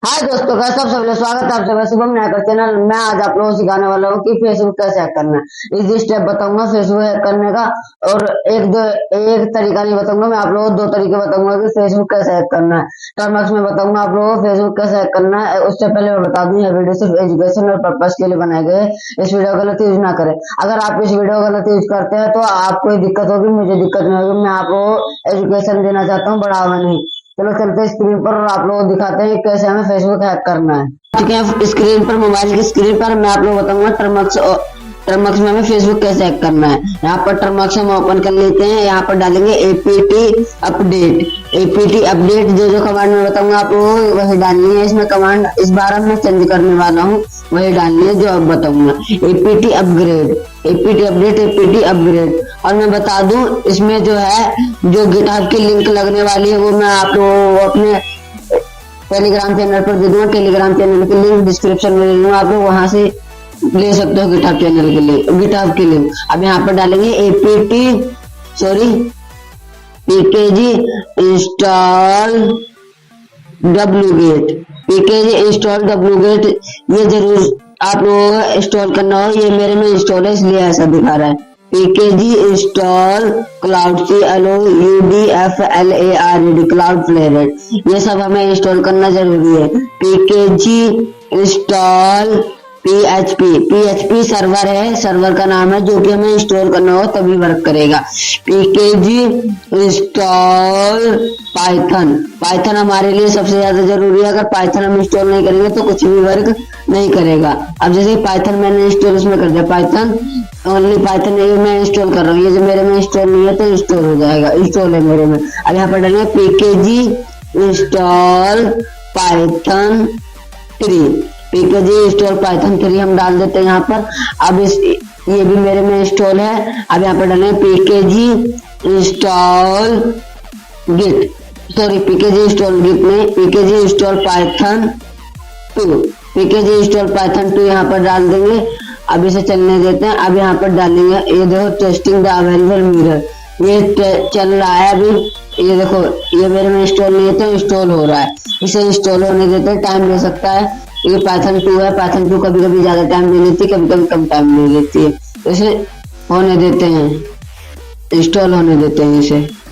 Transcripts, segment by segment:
हाय दोस्तों, कैसे आप सब लोग? स्वागत है आप सबका शुभम नायकर चैनल। मैं आज आप लोगों को सिखाने वाला हूँ कि फेसबुक कैसे हैक करना है। इजी स्टेप बताऊंगा फेसबुक हैक करने का। और एक तरीका नहीं बताऊंगा, मैं आप लोगों को दो तरीके बताऊंगा कि फेसबुक कैसे हैक करना है। टर्मक्स में बताऊंगा आप लोगों को फेसबुक कैसे हैक करना है। उससे पहले मैं बता दूं, यह वीडियो सिर्फ एजुकेशन और पर्पज के लिए बनाए गए। इस वीडियो को गलत यूज ना करें। अगर आप इस वीडियो को गलत यूज करते हैं तो आपको दिक्कत होगी, मुझे दिक्कत नहीं होगी। मैं आपको एजुकेशन देना चाहता हूँ, बढ़ावा नहीं। चलो चलते हैं स्क्रीन पर और आप लोगों को दिखाते हैं कैसे हमें फेसबुक हैक करना है। चुके हैं स्क्रीन पर, मोबाइल की स्क्रीन पर। मैं आप लोगों को बताऊंगा टर्मक्स में हमें फेसबुक कैसे हैक करना है। यहाँ पर टर्मक्स हम ओपन कर लेते हैं। यहाँ पर डालेंगे एपीटी अपडेट। जो कमांड में बताऊंगा आप लोगों को वही डालनी है। इसमें कमांड इस बार मैं चेंज करने वाला हूँ, वही डालनी है जो अब बताऊंगा। APT upgrade. और मैं बता दूं, इसमें जो है जो गिटहब की लिंक लगने वाली है वो मैं आप लोगों को अपने टेलीग्राम चैनल पर दे दूंगा। टेलीग्राम चैनल की लिंक डिस्क्रिप्शन में दे दूंगा, आप लोग वहां से ले सकते हो गिटहब चैनल के लिए, गिटहब की लिंक। अब यहाँ पर डालेंगे पीकेजी इंस्टॉल wget। ये जरूर आप लोगों को इंस्टॉल करना हो। ये मेरे में इंस्टॉल है इसलिए ऐसा दिखा रहा है। PKG install cloud cloud flare, ये सब हमें इंस्टॉल करना जरूरी है। पीकेजी इंस्टॉल पीएचपी सर्वर है, सर्वर का नाम है, जो कि हमें इंस्टॉल करना हो तभी वर्क करेगा। पीकेजी इंस्टॉल पाइथन हमारे लिए सबसे ज्यादा जरूरी है। अगर पाइथन हम इंस्टॉल नहीं करेंगे तो कुछ भी वर्क नहीं करेगा। अब जैसे पाइथन मैंने इंस्टॉल इसमें कर दिया, पाइथन मैं इंस्टॉल कर रहा हूँ। ये जो मेरे में इंस्टॉल नहीं है तो इंस्टॉल हो जाएगा, इंस्टॉल है मेरे में। अब यहाँ पर डालेंगे पीकेजी इंस्टॉल पाइथन 3 हम डाल देते हैं यहाँ पर। अब ये भी मेरे में इंस्टॉल है। अब यहाँ पर डालेंगे पीकेजी इंस्टॉल पाइथन 2 यहाँ पर डाल देंगे। अब इसे चलने देते हैं। अब यहाँ पर डालेंगे, ये देखो टेस्टिंग द अवेलेबल मिरर, ये चल रहा है अभी। ये देखो, ये मेरे में इंस्टॉल नहीं है तो इंस्टॉल हो रहा है। इसे इंस्टॉल होने देते हैं, टाइम ले सकता है। ये पाइथन 2 है, पाइथन 2 कभी कभी ज्यादा टाइम ले लेती है, कभी कभी कम टाइम ले लेती है। इसे होने देते हैं, इंस्टॉल होने देते हैं इसे।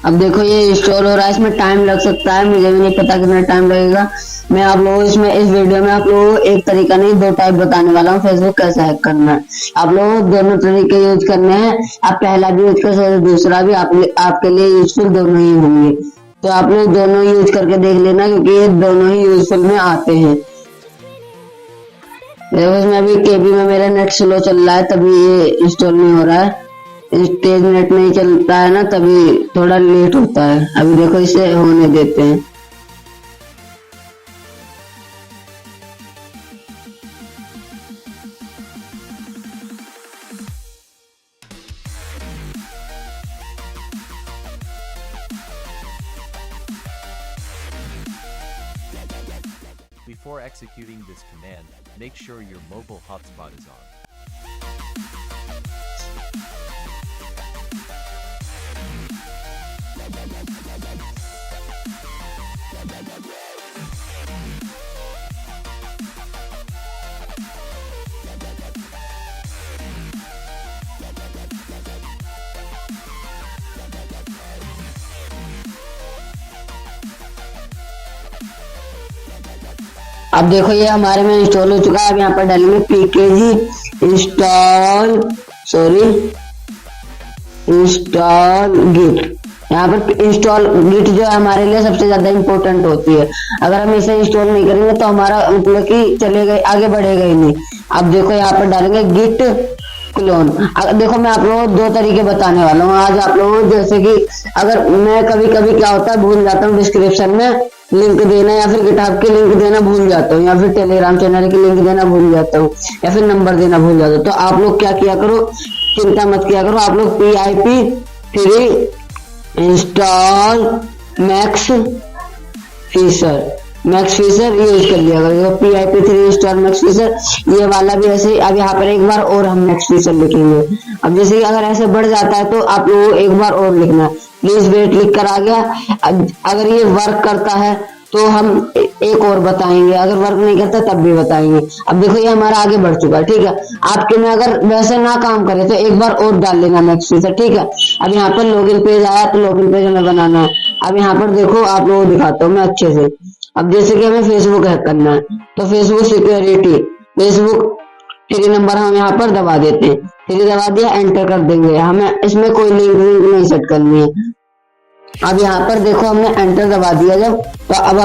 अब देखो ये इंस्टॉल हो रहा है, इसमें टाइम लग सकता है, मुझे भी नहीं पता कितना टाइम लगेगा। मैं आप लोगों इसमें इस वीडियो में आप लोगों को एक तरीका नहीं दो टाइप बताने वाला हूँ फेसबुक कैसे हैक करना है। आप लोगों को दोनों तरीके यूज करने हैं। आप पहला भी यूज कर सकते, दूसरा भी आपके लिए यूजफुल दोनों ही होंगे। तो आप लोग दोनों यूज करके देख लेना, क्योंकि ये दोनों ही यूजफुल में आते हैं। देखो इसमें अभी केबी में मेरा नेट स्लो चल रहा है, तभी ये इंस्टॉल नहीं हो रहा है। तेज नेट नहीं चलता है ना, तभी थोड़ा लेट होता है। अभी देखो इसे होने देते हैं। Before executing this command, make sure your mobile hotspot is on. अब देखो ये हमारे में इंस्टॉल हो चुका है। अब यहाँ पर डालेंगे पीकेजी इंस्टॉल गिट। यहाँ पर इंस्टॉल गिट जो है हमारे लिए सबसे ज्यादा इम्पोर्टेंट होती है। अगर हम इसे इंस्टॉल नहीं करेंगे तो हमारा मतलब कि चलेगा, आगे बढ़ेगा ही नहीं। अब देखो यहाँ पर डालेंगे गिट क्लोन। देखो मैं आप लोगों को दो तरीके बताने वाला हूँ आज आप लोगों को। जैसे कि अगर मैं कभी कभी क्या होता है भूल जाता हूँ डिस्क्रिप्शन में लिंक देना, या फिर गिटहब की लिंक देना भूल जाता हूँ, या फिर टेलीग्राम चैनल की लिंक देना भूल जाता हूँ, या फिर नंबर देना भूल जाता हूँ। तो आप लोग क्या किया करो, चिंता मत किया करो, आप लोग PIP3 install max feature use कर लिया करो। PIP3 इंस्टॉल मैक्स फीचर ये वाला भी ऐसे ही। अब यहाँ पर एक बार और हम मैक्स फीचर लिखेंगे। अब जैसे कि अगर ऐसे बढ़ जाता है तो आप लोगों को एक बार और लिखना है। प्लीज वेट लिख कर आ गया। अगर ये वर्क करता है तो हम एक और बताएंगे, अगर वर्क नहीं करता तब भी बताएंगे। अब देखो ये हमारा आगे बढ़ चुका है, ठीक है। आपके में अगर वैसे ना काम करे तो एक बार और डाल लेना मैक्स फीचर, ठीक है। अब यहाँ पर लॉगिन पेज आया तो लॉगिन पेज हमें बनाना है। अब यहाँ पर देखो आप लोगों को दिखाता हूँ मैं अच्छे से। अब जैसे कि हमें फेसबुक हैक करना है तो फेसबुक सिक्योरिटी, फेसबुक 3 नंबर हम यहाँ पर दबा देते हैं। 3 दबा दिया, एंटर कर देंगे। हमें इसमें कोई लिंक नहीं सेट करनी है। अब यहाँ पर देखो हमने एंटर दबा दिया जब, तो अब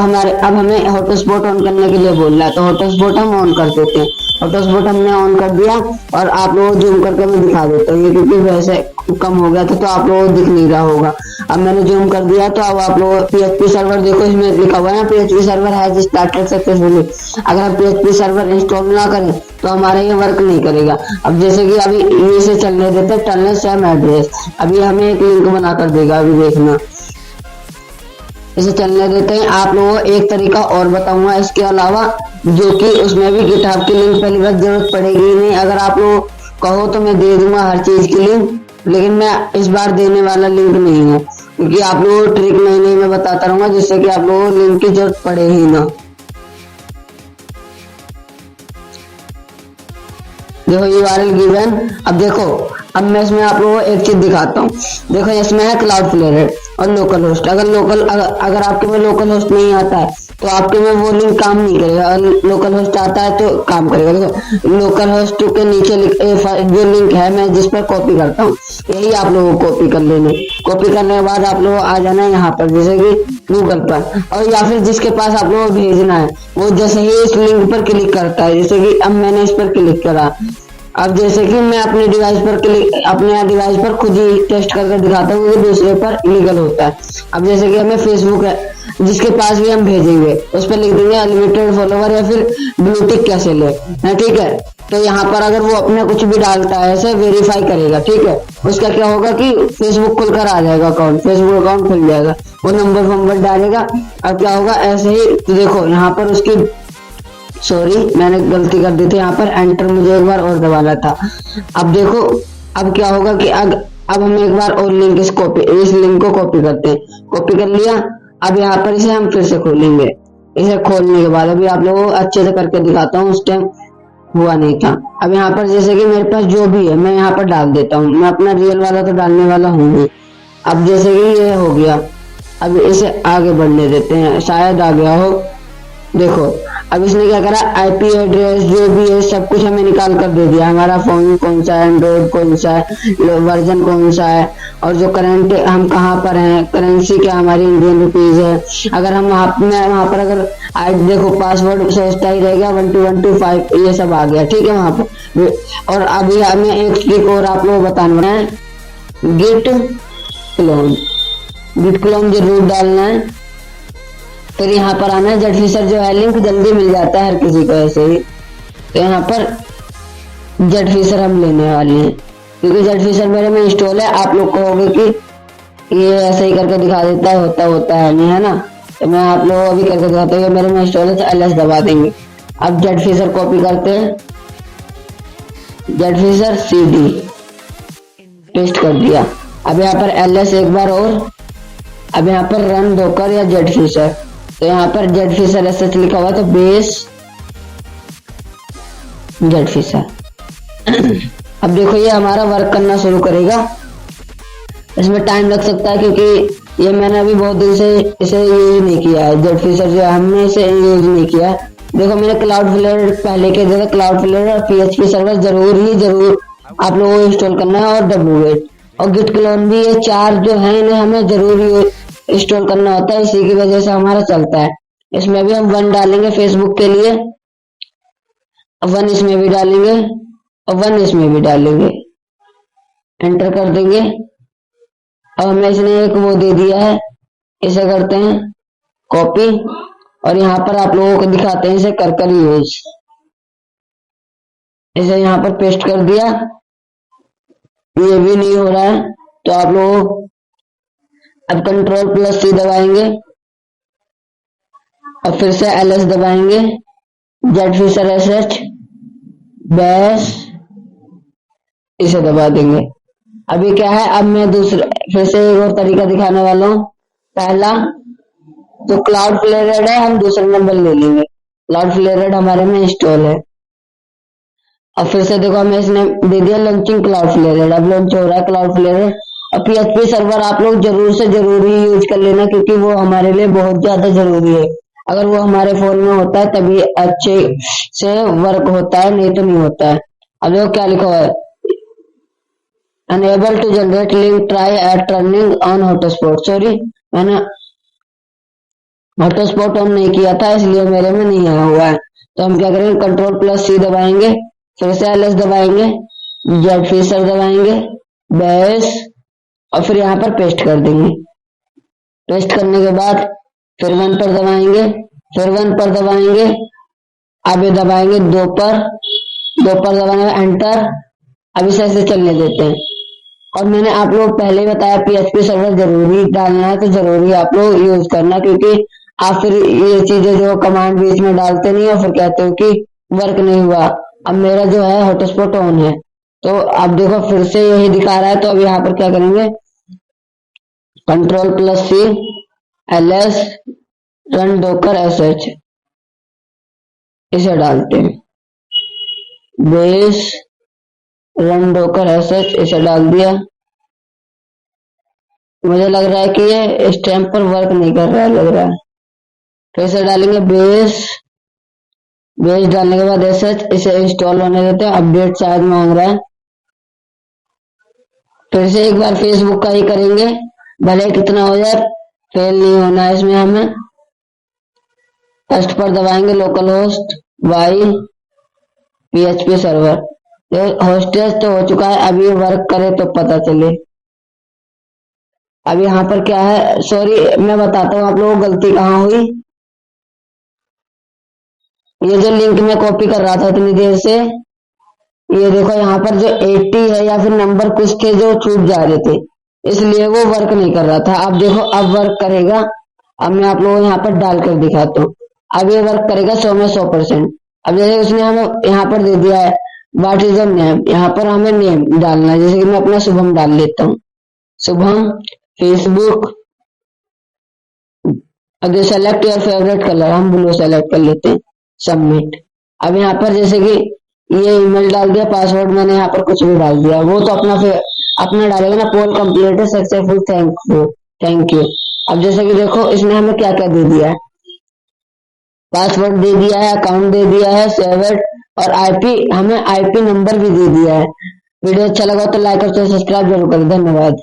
हमें हॉटस्पॉट ऑन करने के लिए बोल रहा है, तो हॉटस्पॉट हम ऑन कर देते हैं। हॉटस्पॉट हमने ऑन कर दिया और आप लोगों को जूम करके मैं दिखा देता हूँ, ये क्योंकि वैसे कम हो गया था तो आप लोगों को दिख नहीं रहा होगा। अब मैंने जूम कर दिया तो अब आप लोगों PHP सर्वर देखो इसमें लिखा हुआ है PHP server has started successfully. अगर हम PHP सर्वर इंस्टॉल ना करें तो हमारा ये वर्क नहीं करेगा। अब जैसे कि अभी ये से चलने देते टनल सैम एड्रेस, अभी हमें एक लिंक बना कर देगा, अभी देखना। इसे चलने देते हैं। आप लोगों को एक तरीका और बताऊंगा इसके अलावा, जो कि उसमें भी गिटहब की लिंक पहली बार जरूरत पड़ेगी नहीं। अगर आप लोग कहो तो मैं दे दूंगा हर चीज की लिंक, लेकिन मैं इस बार देने वाला लिंक नहीं हूँ, क्योंकि आप लोगों को ट्रिक नई नई मैं बताता रहूंगा जिससे कि आप लोगों को लिंक की जरूरत पड़े ही ना। देखो ये वायरल गिवन। अब देखो अब मैं इसमें आप लोगों को एक चीज दिखाता हूँ। देखो इसमें है क्लाउडफ्लेयर और लोकल होस्ट। अगर आपके में लोकल होस्ट नहीं आता है तो आपके में वो लिंक काम नहीं करेगा, और लोकल होस्ट आता है तो काम करेगा। देखो लोकल होस्ट के नीचे जो लिंक है मैं जिस पर कॉपी करता हूँ, यही आप लोगों को कॉपी कर लेना। कॉपी करने के बाद आप लोगों को आ जाना है यहाँ पर, जैसे कि गूगल पर, और या फिर जिसके पास आप लोगों को भेजना है वो जैसे ही इस लिंक पर क्लिक करता है, जैसे कि अब मैंने इस पर क्लिक करा। अब जैसे कि मैं अपने डिवाइस पर खुद ही टेस्ट करके दिखाता हूँ कि दूसरे पर इलीगल होता है। अब जैसे कि हमें फेसबुक है जिसके पास भी हम भेजेंगे उस पर लिख देंगे अनलिमिटेड फॉलोवर या फिर ब्लू टिक कैसे ले, ठीक है। तो यहाँ पर अगर वो अपने कुछ भी डालता है ऐसे वेरीफाई करेगा, ठीक है, उसका क्या होगा कि फेसबुक खुलकर आ जाएगा अकाउंट, फेसबुक अकाउंट खुल जाएगा, वो नंबर डालेगा। अब क्या होगा ऐसे ही, तो देखो यहाँ पर उसकी सॉरी मैंने गलती कर दी थी, यहाँ पर एंटर मुझे एक बार और दबाना था। अब देखो अब क्या होगा कि अब हम एक बार और इस लिंक को कॉपी करते हैं। कॉपी कर लिया। अब यहाँ पर इसे हम फिर से खोलेंगे। इसे खोलने के बाद अभी आप लोगों को अच्छे से करके दिखाता हूँ, उस टाइम हुआ नहीं था। अब यहाँ पर जैसे कि मेरे पास जो भी है मैं यहाँ पर डाल देता हूँ, मैं अपना रियल वाला तो डालने वाला हूँ। अब जैसे कि ये हो गया, अब इसे आगे बढ़ने देते हैं, शायद आ गया हो। देखो अब इसने क्या करा, IP एड्रेस जो भी है सब कुछ हमें निकाल कर दे दिया, हमारा फोन कौन सा है, एंड्रॉइड कौन सा है, वर्जन कौन सा है, और जो करंट हम कहाँ पर हैं, करेंसी क्या हमारी इंडियन रुपीज है। अगर हम वहाँ पर अगर देखो पासवर्ड सोचता ही रहेगा 12125 ये सब आ गया, ठीक है वहाँ पर। और अभी हमें एक ट्रिक और आप लोग बताना है, गिट क्लोन जरूर डालना है। फिर यहाँ पर आना है जेटफिशर जो है लिंक जल्दी मिल जाता है हर किसी को ऐसे ही। तो यहाँ पर जेटफिशर हम लेने वाले हैं, क्योंकि जेटफिशर मेरे में इंस्टॉल है। आप लोग कहोगे कि ये ऐसे ही करके दिखा देता है, होता है नहीं, है ना। तो मैं आप लोगों को अभी करके दिखाता हूँ, मेरे में इंस्टॉल है तो LS दबा देंगे। अब जेटफिशर कॉपी करते हैं, जेटफिशर CD पेस्ट कर दिया। अब यहाँ पर LS एक बार और, अब यहाँ पर रन डॉकर या जेटफिशर, तो यहाँ पर जेटफिशर SH लिखा हुआ तो बेस जेटफिशर। अब देखो ये हमारा वर्क करना शुरू करेगा। इसमें टाइम लग सकता है क्योंकि ये मैंने अभी बहुत दिन से इसे यूज नहीं किया है, जेटफिशर जो है हमने इसे यूज नहीं किया है। देखो मैंने क्लाउडफ्लेयर पहले के जगह क्लाउडफ्लेयर और PHP सर्वर जरूर आप लोगों को इंस्टॉल करना है, और wget और गिट क्लोन भी, ये 4 जो है इन्हें हमें जरूर इंस्टॉल करना होता है, इसी की वजह से हमारा चलता है। इसमें भी हम 1 डालेंगे फेसबुक के लिए, 1 इसमें भी डालेंगे और 1 इसमें भी डालेंगे। एंटर कर देंगे। अब हमें इसने एक वो दे दिया है, इसे करते हैं कॉपी और यहाँ पर आप लोगों को दिखाते हैं इसे कर यूज। इसे यहाँ पर पेस्ट कर दिया, ये भी नहीं हो रहा है तो आप लोग अब Ctrl+C दबाएंगे और फिर से LS दबाएंगे, ZFisherSH बैश इसे दबा देंगे। अभी क्या है, अब मैं दूसरा फिर से एक और तरीका दिखाने वाला हूँ। पहला तो Cloudflare है, हम दूसरा नंबर ले लेंगे। Cloudflare हमारे में इंस्टॉल है। अब फिर से देखो हमें इसने दे दिया लॉन्चिंग Cloudflare, अब लॉन्च हो रहा है Cloudflare। और PHP सर्वर आप लोग जरूर से जरूर ही यूज कर लेना, क्योंकि वो हमारे लिए बहुत ज्यादा जरूरी है। अगर वो हमारे फोन में होता है तभी अच्छे से वर्क होता है, नहीं तो नहीं होता है। अब देखो क्या लिखा हुआ है, unable to generate link, try at turning on hotspot. Sorry, मैंने हॉटस्पॉट ऑन नहीं किया था, इसलिए मेरे में नहीं आया हुआ है। तो हम क्या करेंगे, Ctrl+C दबाएंगे, फिर से LS दबाएंगे, ZFisher दबाएंगे, बैश और फिर यहाँ पर पेस्ट कर देंगे। पेस्ट करने के बाद फिर 1 पर दबाएंगे, फिर 1 पर दबाएंगे, अब ये दबाएंगे 2 पर दबाएंगे एंटर। अब इसे ऐसे चलने देते हैं। और मैंने आप लोग पहले ही बताया PHP सर्वर जरूरी डालना है, तो जरूरी आप लोग यूज करना, क्योंकि आप फिर ये चीजें जो कमांड बीच में डालते नहीं और फिर कहते हो कि वर्क नहीं हुआ। अब मेरा जो है हॉटस्पॉट ऑन है, तो आप देखो फिर से यही दिखा रहा है। तो अब यहाँ पर क्या करेंगे, Ctrl+C LS run Docker sh इसे डालते हैं, बेस रन डॉकर sh इसे डाल दिया। मुझे लग रहा है कि ये स्टैम्प पर वर्क नहीं कर रहा है, लग रहा है। फिर से डालेंगे बेस डालने के बाद sh इसे इंस्टॉल होने देते हैं। अपडेट शायद मांग रहा है। फिर से एक बार फेसबुक का ही करेंगे, भले कितना हो जाए, फेल नहीं होना है इसमें। हमें फर्स्ट पर दबाएंगे local host y PHP server. होस्टेज तो हो चुका है, अब ये वर्क करे तो पता चले। अब यहाँ पर क्या है, सॉरी मैं बताता हूँ आप लोगों को गलती कहाँ हुई। ये जो लिंक मैं कॉपी कर रहा था इतनी देर से, ये देखो यहाँ पर जो 80 है या फिर नंबर कुछ थे जो छूट जा रहे थे, इसलिए वो वर्क नहीं कर रहा था। अब देखो अब वर्क करेगा। अब मैं आप लोगों को यहाँ पर डालकर दिखाता हूँ। अब ये वर्क करेगा 100 में 100%। अब जैसे उसने हमें यहाँ पर दे दिया है व्हाट इज योर नेम, यहाँ पर हमें नेम डालना है। जैसे कि मैं अपना शुभम डाल लेता हूँ, शुभम फेसबुक। अब सेलेक्ट योर फेवरेट कलर, हम ब्लू सेलेक्ट कर लेते हैं, सबमिट। अब यहाँ पर जैसे कि ये ईमेल डाल दिया, पासवर्ड मैंने यहाँ पर कुछ भी डाल दिया, वो तो अपना डालेगा ना। पोल कंप्लीटेड सक्सेसफुल, थैंक यू। अब जैसे कि देखो इसने हमें क्या क्या दे दिया है, पासवर्ड दे दिया है, अकाउंट दे दिया है, सेव और IP, हमें IP नंबर भी दे दिया है। वीडियो अच्छा लगा तो लाइक और सब्सक्राइब जरूर करें। धन्यवाद।